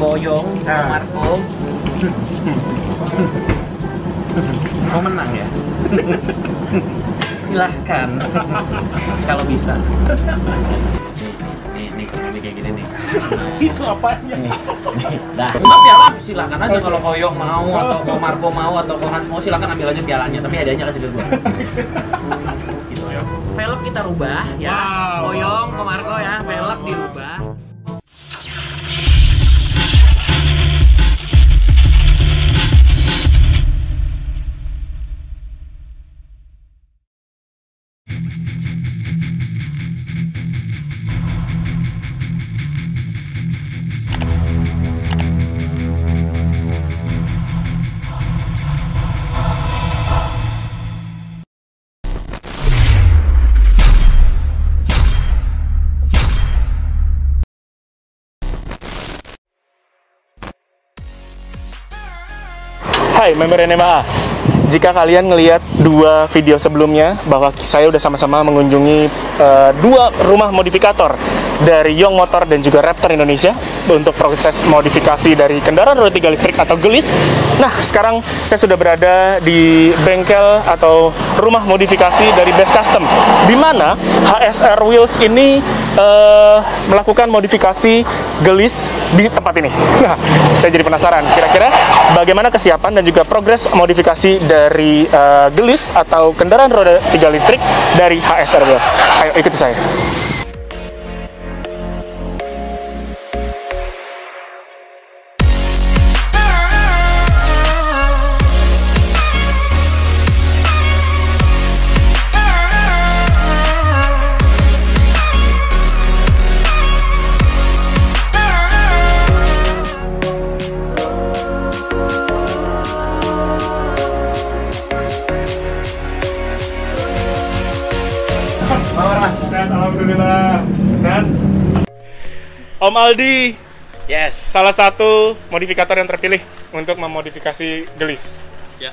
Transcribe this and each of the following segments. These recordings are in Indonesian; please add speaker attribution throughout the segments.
Speaker 1: Boyong, Marco. Mau menang ya? Silahkan kalau bisa. Nih kayak gini nih.
Speaker 2: Itu apanya?
Speaker 1: Dah. Untuk piala silakan aja kalau Koyong mau atau Ko Marco mau atau Ko Hans mau silakan ambil aja pialanya, tapi hadiahnya kasih ke gua. Gitu ya. Velg kita rubah ya. Koyong, Ko Marco ya, velg dirubah.
Speaker 2: Hai member NMAA, jika kalian ngelihat dua video sebelumnya bahwa saya udah sama-sama mengunjungi dua rumah modifikator dari Young Motor dan juga Raptor Indonesia untuk proses modifikasi dari kendaraan roda 3 listrik atau gelis. Nah, sekarang saya sudah berada di bengkel atau rumah modifikasi dari Best Custom, di mana HSR Wheels ini melakukan modifikasi gelis di tempat ini. Nah, saya jadi penasaran, kira-kira bagaimana kesiapan dan juga progres modifikasi dari gelis atau kendaraan roda 3 listrik dari HSR Wheels. Ayo ikuti saya. Sehat, alhamdulillah. Sehat. Om Aldi,
Speaker 1: Yes.
Speaker 2: salah satu modifikator yang terpilih untuk memodifikasi gelis.
Speaker 1: Ya.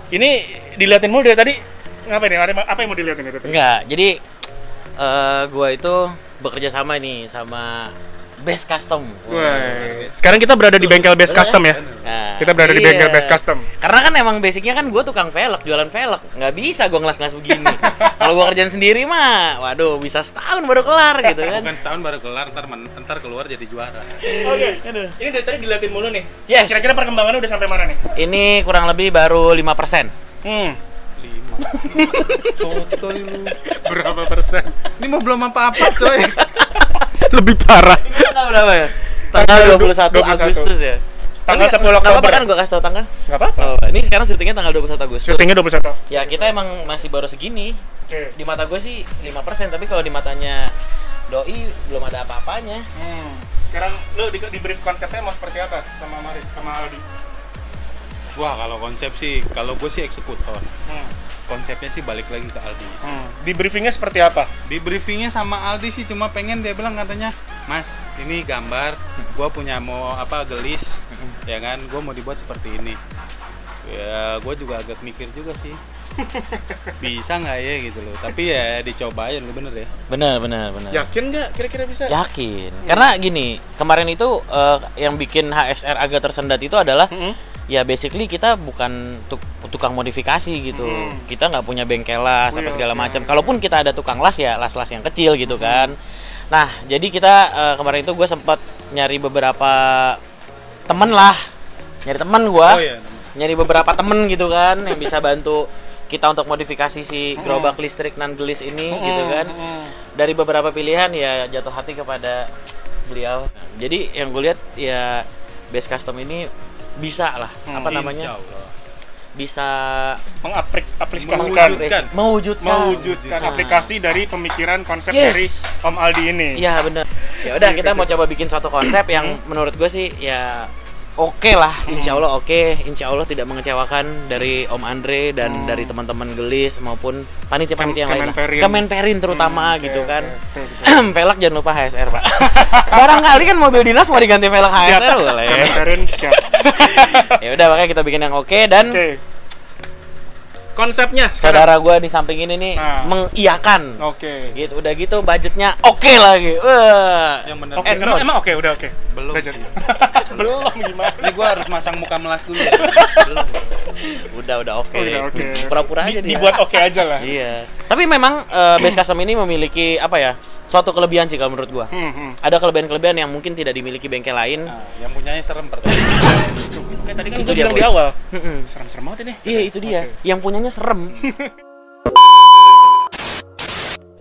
Speaker 2: Ini dilihatin mulu dari tadi. Ngapain nih? Apa yang mau dilihatin itu?
Speaker 1: Enggak, jadi gua itu bekerja sama nih sama Best Custom.
Speaker 2: Wah. Sekarang kita berada di bengkel Best Custom ya.
Speaker 1: Nah,
Speaker 2: Kita berada di
Speaker 1: iya.
Speaker 2: bengkel Best Custom.
Speaker 1: Karena kan emang basicnya kan gue tukang velg, jualan velg. Nggak bisa gue ngelas-ngelas begini. Kalau gue kerjaan sendiri mah, waduh bisa setahun baru kelar gitu kan.
Speaker 3: Bukan setahun baru kelar, ntar keluar jadi juara.
Speaker 2: Oke. Ini dari tadi dilihatin mulu nih.
Speaker 1: Yes.
Speaker 2: Kira-kira perkembangannya udah sampai mana nih?
Speaker 1: Ini kurang lebih baru 5%.
Speaker 3: 5. Sotoy lu.
Speaker 2: Berapa persen?
Speaker 3: Ini mah belum apa-apa, coy. Lebih parah.
Speaker 1: Tanggal berapa ya? Tanggal 21 Agustus ya.
Speaker 2: Tanggal 10
Speaker 1: Oktober.
Speaker 2: Oktober.
Speaker 1: Kan gue kasih tau tanggal?
Speaker 2: Nggak apa-apa.
Speaker 1: Oh, ini sekarang syutingnya tanggal 21 Agustus.
Speaker 2: Syutingnya 21.
Speaker 1: Ya kita emang masih baru segini.
Speaker 2: Oke.
Speaker 1: Di mata gue sih 5%, tapi kalau di matanya Doi belum ada apa-apanya.
Speaker 2: Sekarang lu di brief konsepnya mau seperti apa sama Aldi?
Speaker 3: Wah, kalau konsep sih, kalau gue sih eksekutor. Konsepnya sih balik lagi ke Aldi.
Speaker 2: Di briefingnya seperti apa?
Speaker 3: Di briefingnya sama Aldi sih cuma pengen dia bilang katanya, Mas, ini gambar, gue punya mau apa gelis, ya kan, gue mau dibuat seperti ini. Ya, gue juga agak mikir juga sih, bisa nggak ya gitu loh. Tapi ya dicoba aja dulu, bener ya.
Speaker 1: Benar.
Speaker 2: Yakin nggak kira-kira bisa?
Speaker 1: Yakin. Karena gini, kemarin itu yang bikin HSR agak tersendat itu adalah ya basically kita bukan tukang modifikasi gitu. Kita nggak punya bengkel las apa segala macam. Kalaupun kita ada tukang las ya las-las yang kecil gitu kan. Nah, jadi kita kemarin itu gue sempat nyari beberapa temen lah. Nyari temen gue.
Speaker 3: Oh iya.
Speaker 1: Nyari beberapa temen gitu kan yang bisa bantu kita untuk modifikasi si gerobak listrik non gelis ini gitu kan. Dari beberapa pilihan ya jatuh hati kepada beliau. Jadi yang gue lihat ya Best Custom ini bisa lah apa namanya? Bisa
Speaker 2: mewujudkan aplikasi dari pemikiran konsep dari Om Aldi ini.
Speaker 1: Iya benar. Ya udah kita mau coba bikin suatu konsep yang menurut gue sih ya oke lah, insya Allah oke, insya Allah tidak mengecewakan dari Om Andre dan dari teman-teman gelis maupun panitia-panitia yang lain lah. Kemenperin terutama gitu kan. Velg jangan lupa HSR Pak. Barangkali kan mobil dinas mau diganti velg HSR boleh.
Speaker 2: Kemenperin siap.
Speaker 1: Ya udah makanya kita bikin yang oke dan
Speaker 2: konsepnya
Speaker 1: saudara gue di samping ini nih mengiyakan.
Speaker 2: Oke.
Speaker 1: Gitu, udah gitu budgetnya oke lagi. Wah.
Speaker 3: Yang bener.
Speaker 2: Oke, emang oke, udah oke.
Speaker 3: Belum
Speaker 2: Budget.
Speaker 3: sih.
Speaker 2: Belum gimana?
Speaker 3: Ini gua harus masang muka melas dulu ya. Belum.
Speaker 1: Udah oke.
Speaker 2: Udah oke.
Speaker 1: Pura-pura aja dia.
Speaker 2: Dibuat oke aja lah.
Speaker 1: Iya. Tapi memang base custom ini memiliki apa ya? Suatu kelebihan sih kalau menurut gua. Ada kelebihan-kelebihan yang mungkin tidak dimiliki bengkel lain.
Speaker 3: Nah, yang punyanya serem pertama.
Speaker 2: Kayak tadi kan
Speaker 1: Itu
Speaker 2: gua
Speaker 1: dia,
Speaker 2: bilang
Speaker 1: Boy.
Speaker 2: di awal.
Speaker 1: Mm-mm.
Speaker 2: Serem-serem banget ini.
Speaker 1: Iya, itu dia. Yang punyanya serem.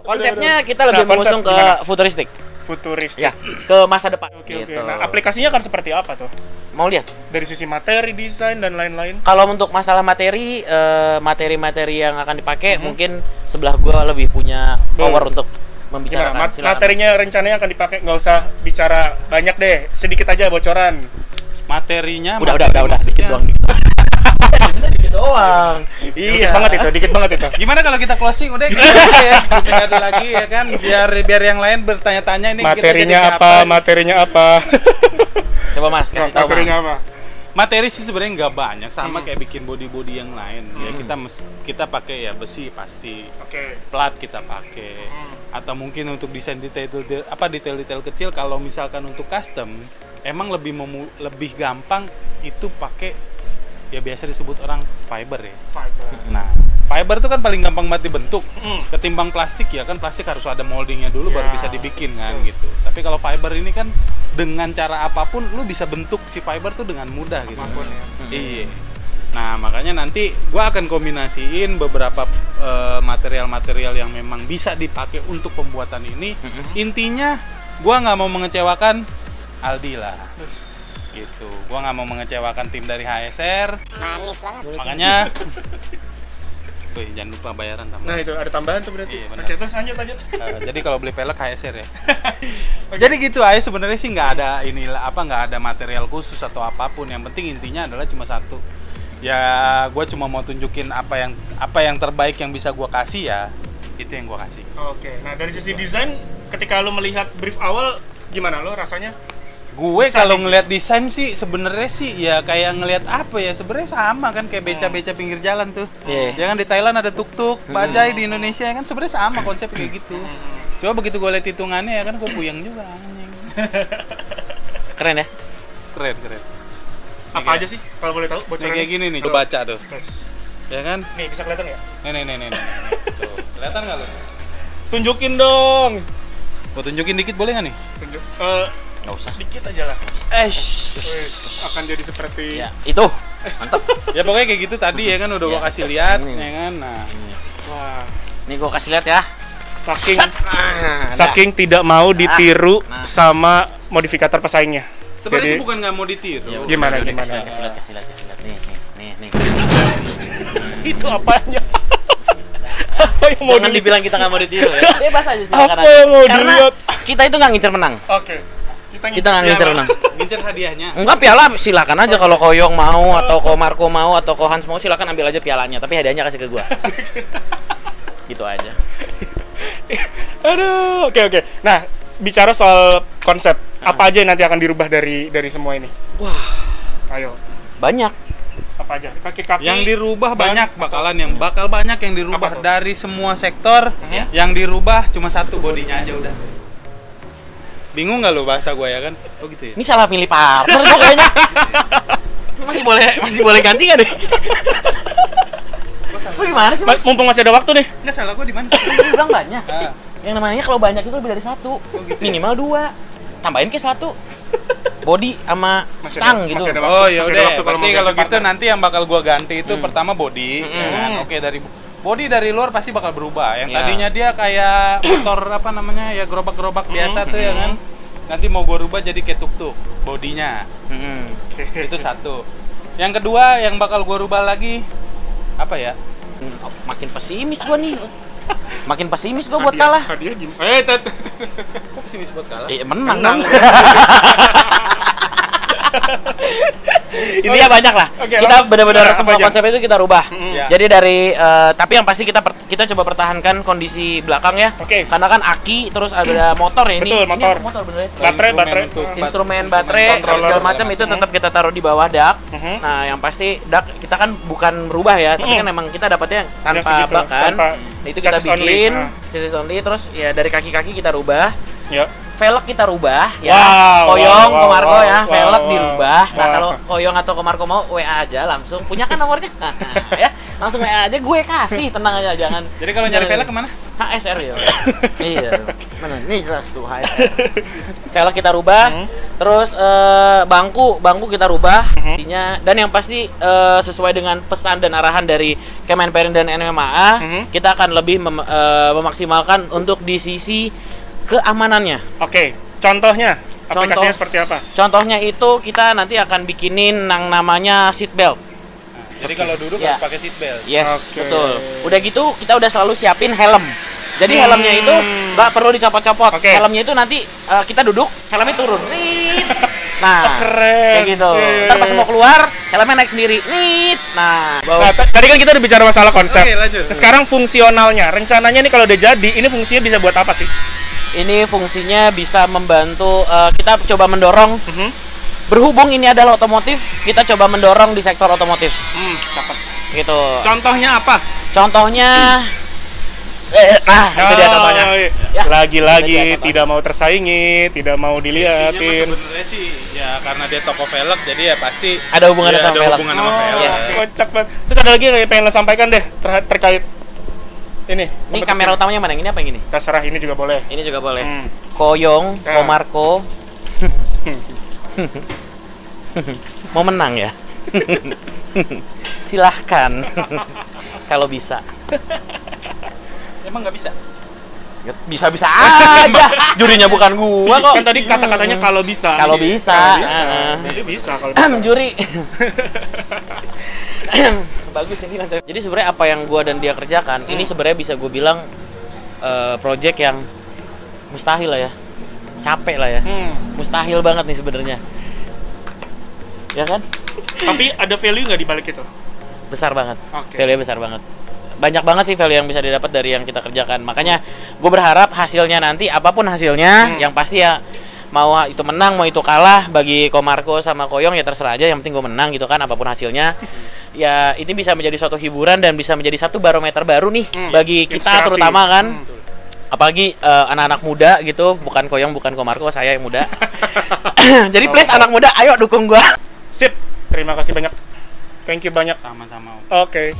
Speaker 1: Konsepnya kita lebih
Speaker 2: Nah, konsep
Speaker 1: mengusung ke
Speaker 2: gimana?
Speaker 1: futuristik.
Speaker 2: Futuristik.
Speaker 1: Ya, ke masa depan.
Speaker 2: Oke.
Speaker 1: Gitu.
Speaker 2: Nah, aplikasinya akan seperti apa tuh?
Speaker 1: Mau lihat?
Speaker 2: Dari sisi materi, desain dan lain-lain.
Speaker 1: Kalau untuk masalah materi, materi-materi yang akan dipakai mungkin sebelah gua lebih punya power untuk membicarakan.
Speaker 2: Gimana?
Speaker 1: Silakan.
Speaker 2: Materinya rencananya akan dipakai, nggak usah bicara banyak deh, sedikit aja bocoran.
Speaker 3: Materinya
Speaker 1: Udah, dikit
Speaker 3: maksudnya-
Speaker 1: doang. Dikit doang.
Speaker 2: Dikit banget itu.
Speaker 3: Gimana kalau kita closing udah gitu aja ya, gitu nggak ada lagi ya kan, biar yang lain bertanya-tanya ini
Speaker 2: Materinya apa?
Speaker 1: Coba Mas, kasih tahu Mas.
Speaker 2: Materinya apa?
Speaker 3: Materi sih sebenarnya nggak banyak, sama kayak bikin body yang lain. Ya kita pakai ya besi pasti,
Speaker 2: Oke.
Speaker 3: plat kita pakai, atau mungkin untuk desain detail-detail kecil. Kalau misalkan untuk custom, emang lebih gampang itu pakai ya biasa disebut orang fiber ya.
Speaker 2: Fiber.
Speaker 3: Nah, fiber itu kan paling gampang banget dibentuk. Ketimbang plastik ya kan, plastik harus ada moldingnya dulu baru bisa dibikin kan gitu. Tapi kalau fiber ini kan dengan cara apapun lu bisa bentuk si fiber tuh dengan mudah gitu.
Speaker 2: Apapun ya.
Speaker 3: Iya. Nah, makanya nanti gua akan kombinasiin beberapa material-material yang memang bisa dipakai untuk pembuatan ini. Intinya gua nggak mau mengecewakan Aldi lah. Gitu. Gua nggak mau mengecewakan tim dari HSR.
Speaker 4: Manis banget.
Speaker 3: Makanya tuh jangan lupa bayaran tambah.
Speaker 2: Nah, itu ada tambahan tuh berarti.
Speaker 3: Iya, benar.
Speaker 2: Oke, terus lanjut.
Speaker 3: Jadi kalau beli pelek HSR ya. Jadi gitu aja sebenarnya sih, nggak ada nggak ada material khusus atau apapun. Yang penting intinya adalah cuma satu. Ya, gue cuma mau tunjukin apa yang terbaik yang bisa gue kasih ya. Itu yang gue kasih.
Speaker 2: Oke. Nah, dari sisi desain ketika lu melihat brief awal gimana lo rasanya?
Speaker 3: Gue kalau ngelihat desain sih sebenarnya sih ya kayak ngelihat apa ya, sebenarnya sama kan kayak beca-beca pinggir jalan tuh.
Speaker 1: Iya.
Speaker 3: Jangan di Thailand ada tuk-tuk, bajai di Indonesia kan sebenarnya sama konsep kayak gitu. Coba begitu gue lihat hitungannya ya kan gue puyeng juga anjing.
Speaker 1: Keren ya?
Speaker 3: Keren.
Speaker 2: Apa aja sih kalau boleh tahu
Speaker 3: Nih
Speaker 2: bocorannya?
Speaker 3: kayak gini nih, gue baca tuh.
Speaker 2: Yes.
Speaker 3: Ya kan?
Speaker 2: Nih, bisa kelihatan ya?
Speaker 3: Nih. Tuh. Kelihatan nggak lo?
Speaker 2: Tunjukin dong.
Speaker 3: Mau tunjukin dikit boleh nggak nih?
Speaker 2: Tunjuk.
Speaker 1: Nggak usah.
Speaker 2: Dikit aja lah. Wes, akan jadi seperti
Speaker 1: Ya, itu.
Speaker 3: Ya pokoknya kayak gitu tadi ya kan udah
Speaker 1: Ya.
Speaker 3: gua kasih lihat
Speaker 1: Ini.
Speaker 3: ya kan. Nah,
Speaker 2: wah.
Speaker 1: Nih gua kasih lihat ya.
Speaker 2: Saking tidak mau ditiru
Speaker 1: Nah.
Speaker 2: sama modifikator pesaingnya.
Speaker 3: sebenarnya
Speaker 2: Jadi-
Speaker 3: sih bukan nggak mau ditiru.
Speaker 1: Ya udah,
Speaker 2: Gimana?
Speaker 1: Kasih lihat. Nih.
Speaker 2: Itu apanya? Apa yang mau
Speaker 1: Jangan
Speaker 2: dilihat?
Speaker 1: dibilang kita nggak mau ditiru ya. Bebas aja silakan
Speaker 2: Apa
Speaker 1: aja.
Speaker 2: yang mau
Speaker 1: Karena
Speaker 2: dilihat?
Speaker 1: kita itu nggak ngincer menang.
Speaker 2: Oke.
Speaker 1: Kita nggak ngincer menang.
Speaker 3: Ngincer hadiahnya.
Speaker 1: Enggak, piala silakan aja kalau Koyong mau atau Ko Marco mau atau Ko Hans mau, silakan ambil aja pialanya, tapi hadiahnya kasih ke gua. Gitu aja.
Speaker 2: Aduh, oke. Nah, bicara soal konsep, apa aja yang nanti akan dirubah dari semua ini?
Speaker 1: Wah,
Speaker 2: Ayo,
Speaker 1: banyak.
Speaker 2: apa aja? Kaki-kaki.
Speaker 3: Yang dirubah
Speaker 2: ban,
Speaker 3: banyak, bakal banyak yang dirubah
Speaker 2: Apa tuh?
Speaker 3: dari semua sektor.
Speaker 1: Ya.
Speaker 3: Yang dirubah cuma satu, bodinya aja udah. Bingung nggak lo bahasa gua ya kan? Oh gitu ya.
Speaker 1: Ini salah pilih partner kok kayaknya. masih boleh ganti nggak nih? Lu gimana sih, Mas?
Speaker 2: Mumpung masih ada waktu nih.
Speaker 3: Nggak salah gua di mana?
Speaker 1: Lu bilang banyak.
Speaker 3: Ah.
Speaker 1: Yang namanya kalau banyak itu lebih dari satu.
Speaker 3: gitu ya?
Speaker 1: Minimal 2. Tambahin ke 1. Body sama
Speaker 2: Masih
Speaker 1: stang
Speaker 2: ada-
Speaker 1: gitu.
Speaker 2: masih ada waktu.
Speaker 3: Oh ya
Speaker 2: Masih ada
Speaker 3: udah.
Speaker 2: waktu kalau
Speaker 3: Berarti
Speaker 2: mau
Speaker 3: kalau
Speaker 2: ganti
Speaker 3: gitu
Speaker 2: partner.
Speaker 3: nanti yang bakal gua ganti itu pertama body. Ya kan? Oke, dari body dari luar pasti bakal berubah. Yang
Speaker 1: Ya.
Speaker 3: tadinya dia kayak motor apa namanya ya gerobak-gerobak biasa tuh ya kan. Nanti mau gua rubah jadi kayak tuk-tuk bodinya.
Speaker 1: Mm-mm.
Speaker 3: Itu satu. Yang kedua yang bakal gua rubah lagi apa ya?
Speaker 1: Makin pesimis gua nih. Makin pesimis gua buat kalah.
Speaker 2: Hadiah gini.
Speaker 3: Kok pesimis buat kalah?
Speaker 1: Menang dong. Intinya banyak lah. Kita benar-benar semua konsep itu kita rubah. Jadi dari tapi yang pasti kita coba pertahankan kondisi belakang ya. Karena kan aki terus ada motor ya ini.
Speaker 2: Betul, motor.
Speaker 1: Ini motor bener ya.
Speaker 2: Baterai.
Speaker 1: Instrumen baterai segala macam itu tetap kita taruh di bawah dak. Nah, yang pasti dak kita kan bukan merubah ya, tapi kan memang kita dapatnya tanpa bak kan. Itu kita bikin chassis only terus ya dari kaki-kaki kita rubah. Velg kita rubah ya. Koyong, Komarko ya, velg dirubah. Nah, kalau Koyong atau Komarko mau WA aja langsung. Punya kan nomornya? Ya, langsung WA aja gue kasih, tenang aja jangan.
Speaker 3: Jadi kalau nyari velg kemana?
Speaker 1: HSR ya. Iya. Mana? Nih jelas tuh HSR. Velg kita rubah. Terus bangku kita rubah. Dan yang pasti sesuai dengan pesan dan arahan dari Kemenperin dan NMAA, kita akan lebih memaksimalkan untuk di sisi keamanannya.
Speaker 2: Contohnya aplikasinya seperti apa?
Speaker 1: Contohnya itu kita nanti akan bikinin yang namanya seat belt.
Speaker 3: Jadi kalau duduk harus pakai seat belt.
Speaker 1: Yes, betul. Udah gitu kita udah selalu siapin helm. Jadi helmnya itu nggak perlu dicopot-copot. Helmnya itu nanti kita duduk, helmnya turun. Nah,
Speaker 2: keren.
Speaker 1: Kayak gitu. Ntar pas mau keluar, helmnya naik sendiri. Nah,
Speaker 2: tadi kan kita udah bicara masalah konsep.
Speaker 3: Lanjut.
Speaker 2: Sekarang fungsionalnya, rencananya nih kalau udah jadi, ini fungsinya bisa buat apa sih?
Speaker 1: Ini fungsinya bisa membantu kita coba mendorong. Berhubung ini adalah otomotif, kita coba mendorong di sektor otomotif.
Speaker 2: Cakep.
Speaker 1: Gitu.
Speaker 3: Contohnya apa?
Speaker 1: Contohnya itu dia contohnya.
Speaker 2: Lagi-lagi tidak mau tersaingi, tidak mau diliatin.
Speaker 3: Sebenarnya sih ya karena dia toko velg jadi ya pasti
Speaker 1: ada hubungannya sama velg.
Speaker 2: Kocak banget. Terus ada lagi yang pengen lo sampaikan deh terkait ini.
Speaker 1: Ini kamera utamanya mana? Ini apa yang ini?
Speaker 2: Terserah, ini juga boleh.
Speaker 1: Ini juga boleh. Koyong, Komarko. Mau menang ya? Silahkan. Kalau bisa.
Speaker 3: Emang nggak bisa?
Speaker 1: Bisa-bisa aja. Jurinya bukan gua kok.
Speaker 2: Kan tadi kata-katanya kalau bisa.
Speaker 1: Kalau bisa.
Speaker 2: Jadi bisa kalau bisa.
Speaker 1: Juri. Bagus ini kan. Jadi sebenarnya apa yang gua dan dia kerjakan ini sebenarnya bisa gue bilang project yang mustahil lah ya. Capek lah ya. Mustahil banget nih sebenarnya. Ya kan?
Speaker 2: Tapi ada value nggak di balik itu?
Speaker 1: Besar banget. Value besar banget. Banyak banget sih value yang bisa didapat dari yang kita kerjakan. Makanya gue berharap hasilnya nanti apapun hasilnya, yang pasti ya mau itu menang mau itu kalah, bagi Komarko sama Koyong ya terserah aja, yang penting gue menang gitu kan, apapun hasilnya. Ya ini bisa menjadi suatu hiburan dan bisa menjadi satu barometer baru nih bagi kita terutama kan. Apalagi anak-anak muda gitu, bukan Koyong bukan Komarko, saya yang muda. Jadi please anak muda ayo dukung gue.
Speaker 2: Sip, terima kasih banyak. Thank you banyak.
Speaker 3: Sama-sama.
Speaker 2: Oke.